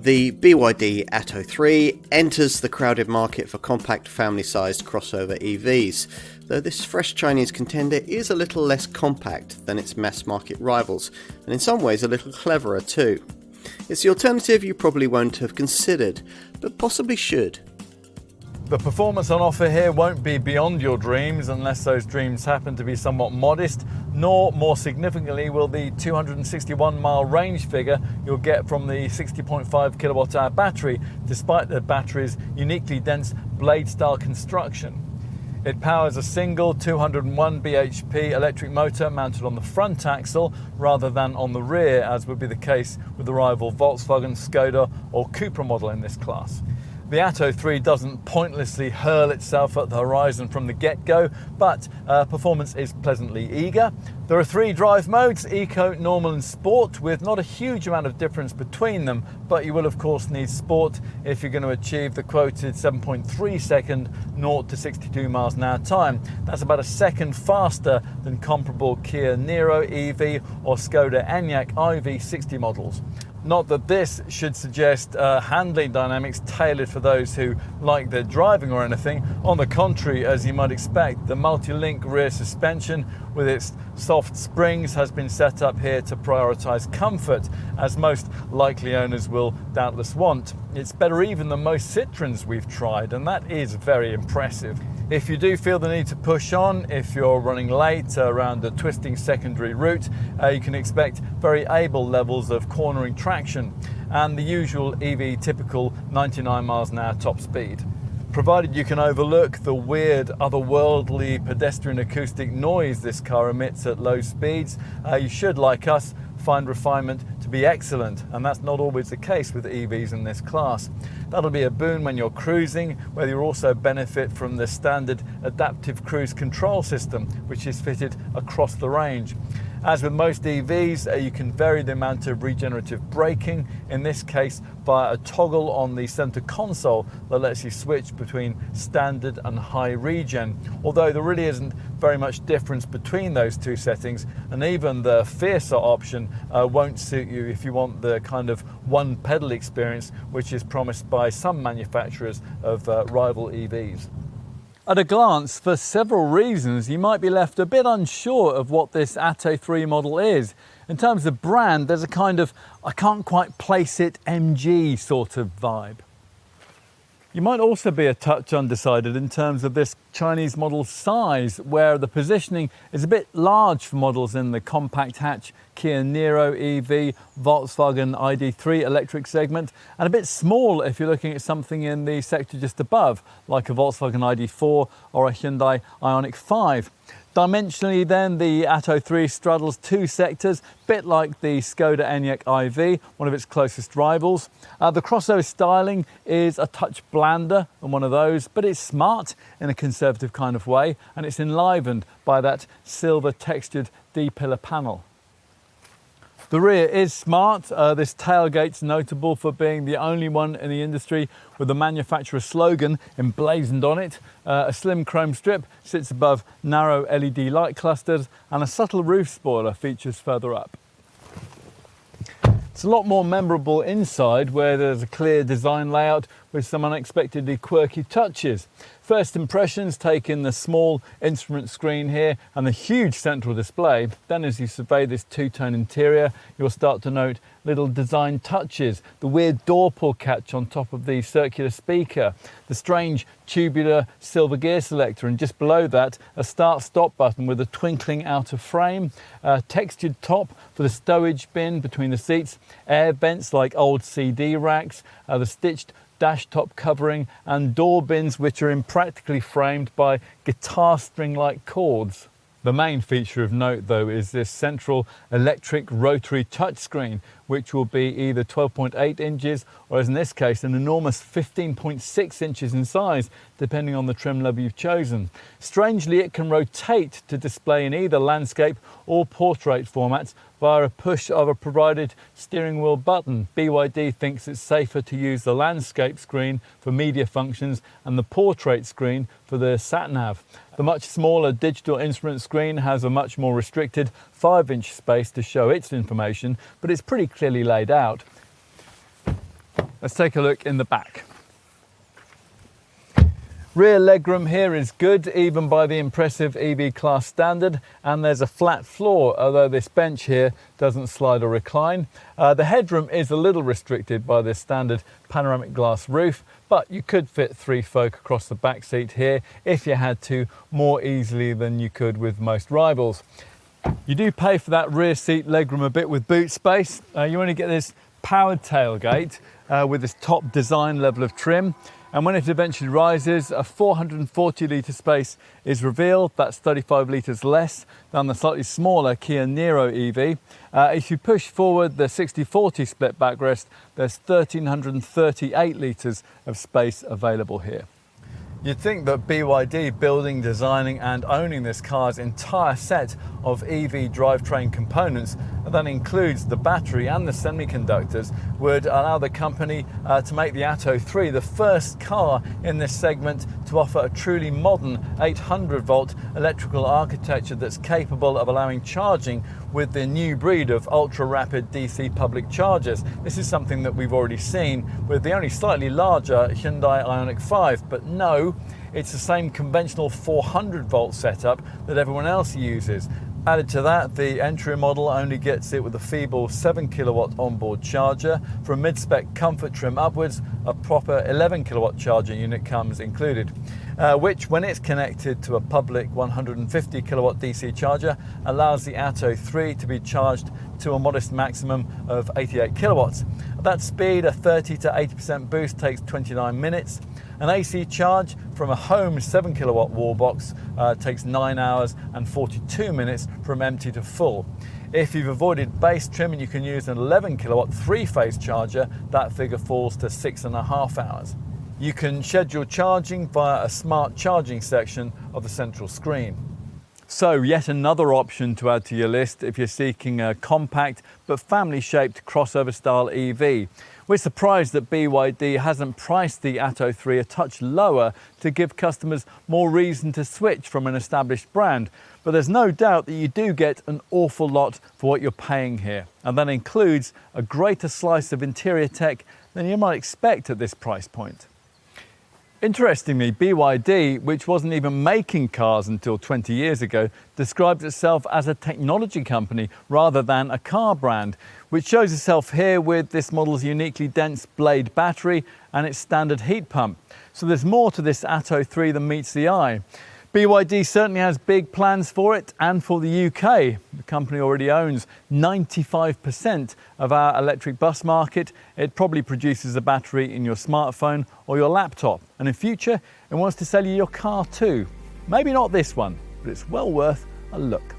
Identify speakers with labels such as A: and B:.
A: The BYD Atto 3 enters the crowded market for compact family-sized crossover EVs, though this fresh Chinese contender is a little less compact than its mass-market rivals, and in some ways a little cleverer too. It's the alternative you probably won't have considered, but possibly should.
B: The performance on offer here won't be beyond your dreams unless those dreams happen to be somewhat modest, nor, more significantly, will the 261-mile range figure you'll get from the 60.5 kilowatt-hour battery, despite the battery's uniquely dense blade-style construction. It powers a single 201 bhp electric motor mounted on the front axle rather than on the rear, as would be the case with the rival Volkswagen, Skoda or Cupra model in this class. The Atto 3 doesn't pointlessly hurl itself at the horizon from the get-go, but performance is pleasantly eager. There are 3 drive modes, Eco, Normal and Sport, with not a huge amount of difference between them, but you will of course need Sport if you're going to achieve the quoted 7.3 second 0 to 62 miles an hour time. That's about a second faster than comparable Kia Niro EV or Skoda Enyaq iV60 models. Not that this should suggest handling dynamics tailored for those who like their driving or anything. On the contrary, as you might expect, the multi-link rear suspension with its soft springs has been set up here to prioritise comfort, as most likely owners will doubtless want. It's better even than most Citroens we've tried, and that is very impressive. If you do feel the need to push on, if you're running late around a twisting secondary route, you can expect very able levels of cornering traction and the usual EV typical 99 miles an hour top speed. Provided you can overlook the weird, otherworldly pedestrian acoustic noise this car emits at low speeds, you should, like us, find refinement to be excellent, and that's not always the case with EVs in this class. That'll be a boon when you're cruising, where you also benefit from the standard adaptive cruise control system, which is fitted across the range. As with most EVs, you can vary the amount of regenerative braking, in this case via a toggle on the center console that lets you switch between standard and high regen, although there really isn't very much difference between those two settings, and even the fiercer option won't suit you if you want the kind of one pedal experience which is promised by some manufacturers of rival EVs. At a glance, for several reasons, you might be left a bit unsure of what this Atto 3 model is. In terms of brand, there's a kind of, I can't quite place it, MG sort of vibe. You might also be a touch undecided in terms of this Chinese model's size, where the positioning is a bit large for models in the compact hatch Kia Niro EV, Volkswagen ID3 electric segment, and a bit small if you're looking at something in the sector just above, like a Volkswagen ID4 or a Hyundai Ioniq 5. Dimensionally then, the Atto 3 straddles 2 sectors, bit like the Skoda Enyaq iV, one of its closest rivals. The crossover styling is a touch blander than one of those, but it's smart in a conservative kind of way, and it's enlivened by that silver textured D-pillar panel. The rear is smart. This tailgate's notable for being the only one in the industry with the manufacturer's slogan emblazoned on it. A slim chrome strip sits above narrow LED light clusters, and a subtle roof spoiler features further up. It's a lot more memorable inside, where there's a clear design layout with some unexpectedly quirky touches. First impressions take in the small instrument screen here and the huge central display. Then as you survey this two-tone interior, you'll start to note little design touches, the weird door pull catch on top of the circular speaker, the strange tubular silver gear selector, and just below that a start-stop button with a twinkling outer frame, a textured top for the stowage bin between the seats, air vents like old CD racks, the stitched dash top covering, and door bins which are impractically framed by guitar string-like cords. The main feature of note, though, is this central electric rotary touchscreen, which will be either 12.8 inches or, as in this case, an enormous 15.6 inches in size, depending on the trim level you've chosen. Strangely, it can rotate to display in either landscape or portrait formats via a push of a provided steering wheel button. BYD thinks it's safer to use the landscape screen for media functions and the portrait screen for the sat-nav. The much smaller digital instrument screen has a much more restricted 5-inch space to show its information, but it's pretty clearly laid out. Let's take a look in the back. Rear legroom here is good, even by the impressive EV class standard, and there's a flat floor, although this bench here doesn't slide or recline. The headroom is a little restricted by this standard panoramic glass roof, but you could fit 3 folk across the back seat here if you had to, more easily than you could with most rivals. You do pay for that rear seat legroom a bit with boot space. You only get this powered tailgate with this top design level of trim. And when it eventually rises, a 440 litre space is revealed. That's 35 litres less than the slightly smaller Kia Niro EV. If you push forward the 60/40 split backrest, there's 1,338 litres of space available here. You'd think that BYD, building, designing and owning this car's entire set of EV drivetrain components, and that includes the battery and the semiconductors, would allow the company to make the Atto 3 the first car in this segment to offer a truly modern 800 volt electrical architecture that's capable of allowing charging with the new breed of ultra rapid DC public chargers. This is something that we've already seen with the only slightly larger Hyundai Ioniq 5, but no, it's the same conventional 400 volt setup that everyone else uses. Added to that, the entry model only gets it with a feeble 7 kilowatt onboard charger. From mid-spec comfort trim upwards, a proper 11 kilowatt charging unit comes included, which, when it's connected to a public 150 kilowatt DC charger, allows the Atto 3 to be charged to a modest maximum of 88 kilowatts. At that speed, a 30 to 80% boost takes 29 minutes. An AC charge from a home 7 kilowatt wall box takes 9 hours and 42 minutes from empty to full. If you've avoided base trim and you can use an 11 kilowatt 3-phase charger, that figure falls to 6.5 hours. You can schedule charging via a smart charging section of the central screen. So yet another option to add to your list if you're seeking a compact but family-shaped crossover-style EV. We're surprised that BYD hasn't priced the Atto 3 a touch lower to give customers more reason to switch from an established brand. But there's no doubt that you do get an awful lot for what you're paying here. And that includes a greater slice of interior tech than you might expect at this price point. Interestingly, BYD, which wasn't even making cars until 20 years ago, describes itself as a technology company rather than a car brand, which shows itself here with this model's uniquely dense blade battery and its standard heat pump. So there's more to this Atto 3 than meets the eye. BYD certainly has big plans for it and for the UK. The company already owns 95% of our electric bus market. It probably produces a battery in your smartphone or your laptop. And in future, it wants to sell you your car too. Maybe not this one, but it's well worth a look.